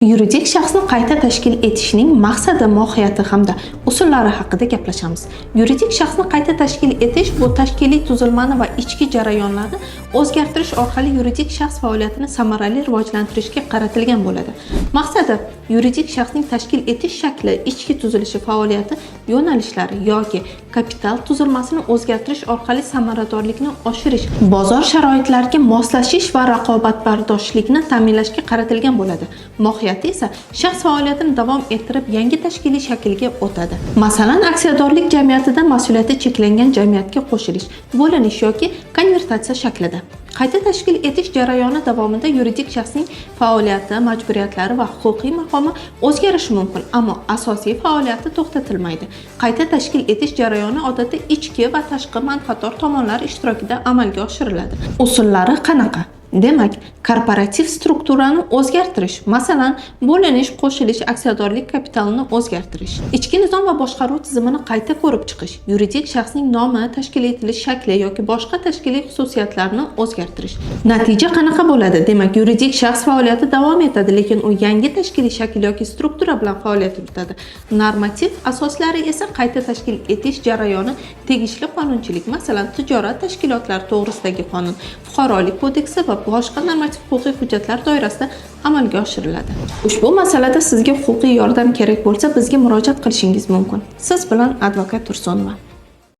Yuridik shaxsni qayta tashkil etishning maqsadi, mohiyati hamda usullari haqida gaplashamiz. Yuridik shaxsni qayta tashkil etish bu tashkiliy tuzilmani va ichki jarayonlarni o'zgartirish orqali yuridik shaxs faoliyatini samarali rivojlantirishga qaratilgan bo'ladi. Maqsadi yuridik shaxsning tashkil etish shakli, ichki tuzilishi, faoliyati, yo'nalishlari yoki kapital tuzilmasini o'zgartirish orqali samaradorlikni oshirish, bozor sharoitlariga moslashish va raqobatbardoshlikni ta'minlashga qaratilgan bo'ladi. Mohiyati esa shaxs faoliyatini davom ettirib yangi tashkiliy shaklga o'tadi. Masalan, aksiyadorlik jamiyatidan mas'uliyati cheklangan jamiyatga qo'shilish, bo'linish yoki konvertatsiya shaklida. Qayta tashkil etish jarayoni davomida yuridik shaxsning faoliyati, majburiyatlari va huquqiy maqomi o'zgarishi mumkin, ammo asosiy faoliyati to'xtatilmaydi. Qayta tashkil etish jarayoni odatda ichki va tashqi manfaatdor tomonlar ishtirokida amalga oshiriladi. Usullari qanaqa? Demak, korporativ strukturani o'zgartirish, masalan, bo'linish, qo'shilish, aksiyadorlik kapitalini o'zgartirish, ichki nizom va boshqaruv tizimini qayta ko'rib chiqish, yuridik shaxsning nomi, tashkil etilish shakli yoki boshqa tashkiliy xususiyatlarini o'zgartirish. Natija qanaqa bo'ladi? Demak, yuridik shaxs faoliyati davom etadi, lekin u yangi tashkiliy shakl yoki struktura bilan faoliyat yuritadi. Normativ asoslari esa qayta tashkil etish jarayoni tegishli qonunchilik, masalan, tijorat tashkilotlari to'g'risidagi qonun, fuqarolik kodeksi va boshqa normativ huquqiy hujjatlar doirasida amalga oshiriladi. Ushbu masalada sizga huquqiy yordam kerak bo'lsa, bizga murojaat qilishingiz mumkin. Siz bilan advokat Tursonova.